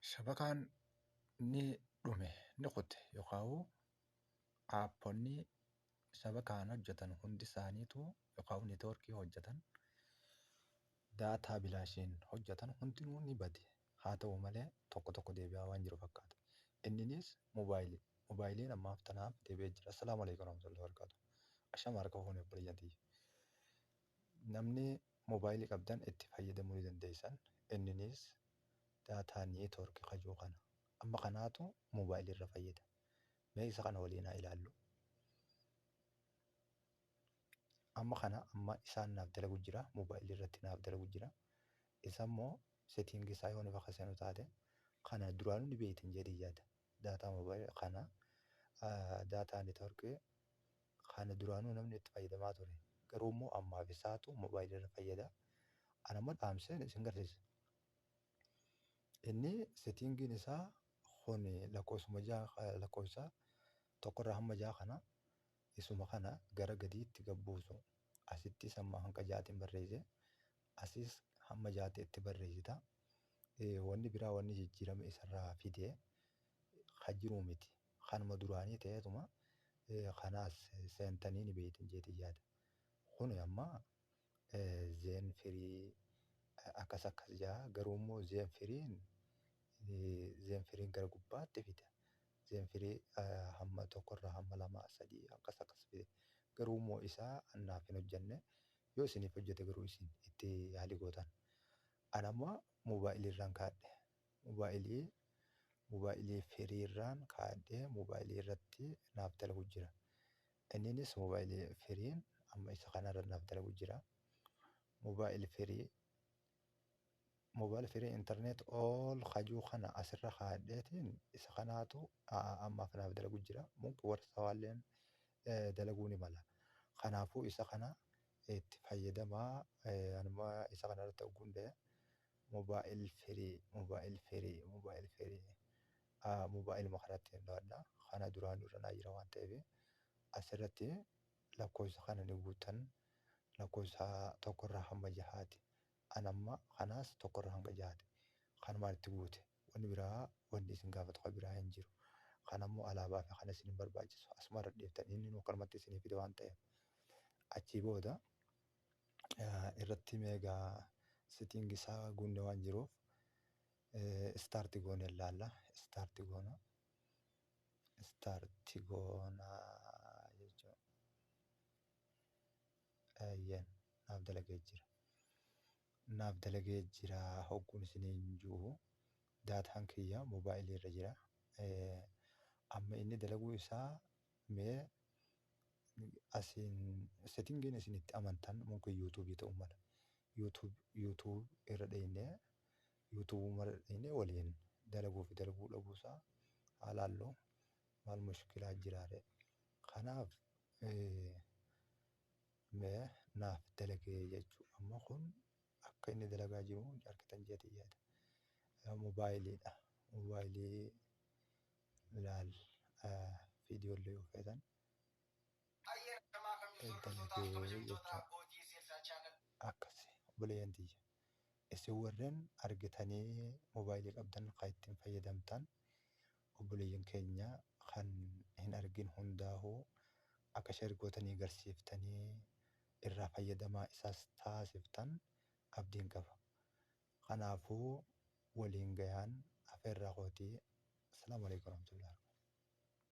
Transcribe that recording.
Shabakaan ni dhume ni kute yookaan aapponni shabakaan hojjetan hundi isaaniitu yookaan neetwoorkii hojjetan daataa bilaashiin hojjetan hundinuu ni bade. Haa ta'u malee tokko deebi'aa waan jiru fakkaata. Inninis moobaayiliin ammaaf tanaaf deebi'ee jira. Assalaamu alaikum warahmatullahi wabarakatuh. Ashama harka fuunee obboleeyyantii. Namni moobaayilii qabdan itti fayyadamuu ni dandeessan. Inninis daataa neetwoorkii kajuu kana. Amma kanaatu moobaayilii irra fayyada. Mee isa kana waliin haa ilaallu. Amma isaan naaf dalagu jira. Moobaayilii irratti naaf dalagu jira. Isa immoo seetiingii isaa yoo ni bakka seenu taate kana duraanuu ni beektan jedhee yaada. Daataa moobaayilii kana daataa neetwoorkii kana duraanuu namni itti fayyadamaa ture. Garuu immoo ammaaf isaatu moobaayilii irra fayyada. Ana immoo dhaamsee isin garsiisa. Inni seetiingiin isaa kun lakkoofsa tokkorraa hamma ja'a kana isuma kana gara gadiitti gabbuusu asitti samma hanqa ja'aatiin barreesse asis hamma ja'aatti itti barreessita. Wanni biraa wanni jijjiirame isarraa fidee jiru miti. Kanuma duraanii ta'eetuma kanaas seentanii ni beektan jedhee yaada. Kun amma zeen firii akkas ja'a garuu immoo zeen firiin gara gubbaatti fida. Zeen firii hamma tokkorraa hamma lama sadii akkas fide. Garuu immoo isaa annaaf hin hojjenne yoo isiniif hojjete garuu isin itti yaalii gootan. Ana ammoo moobaayilii irraan kaadhe. Moobaayilii firii irraan kaadhee moobaayilii irratti naaf dalagu jira. Inninis moobaayilii firiin amma isa kanarra naaf dalagu jira. Moobaayilii firii intarneet ol kajuu kana asirra kaadheetiin isa kanaatu ammaaf naaf dalagu jira. Munki warsa waalleen dalaguu ni mala. Kanaafuu isa kana itti fayyadamaa anuma isa kanarratti ogundee moobaayilii makanatti hin dhawadha. Kana duraan irra naa jira waan ta'eef asirratti lakkoofsa kana ni guutan lakkoofsa tokkorraa hamma jahaati. Anamma kanaas tokkorraa hanga jahaati. Kanumaan itti guute wanni biraa wanni isin gaafatu kan biraa hin jiru. Kanammoo alaabaa fi kana isin hin barbaachisu. Asuma irra deebitan inni nu kanumatti isinii fide waan ta'eef. Achii booda irratti meegaa seetiingii isaa guunne waan jiruuf istaartii goonee ilaalla. Istaartii goonaa jechuudha. Naaf dalagee jira hogguun isiniin jiru. Daataan kiyya moobaayilii irra jira. Amma inni dalaguu isaa mee seetiingiin isin itti amantan mungkin yuutuubii ta'uu mala. Yuutuub irra dheenyee waliin dalaguu fi dalaguu dhabuusaa haa laallu maal mushkilaa jiraare. Kanaaf mee naaf dalagee jechuudha. Amma kun akka inni dalagaa jiru argitan jedhee yaada. Moobaayiliidha. Moobaayilii ilaal viidiyoollee yoo feetan dalagee jechuudha. Akkasi obboleeyyantii. Isin warreen argitanii moobaayilii qabdan kan ittiin fayyadamtan obboleeyyan keenya kan hin argin hundaa'uu akka shargootanii garsiiftanii irraa fayyadamaa isaas taasiftan abdiin qaba. Kanaafuu waliin gayaan afeerraa kootii. Assalaamu alaikum warahmatullahi wabarakatuh.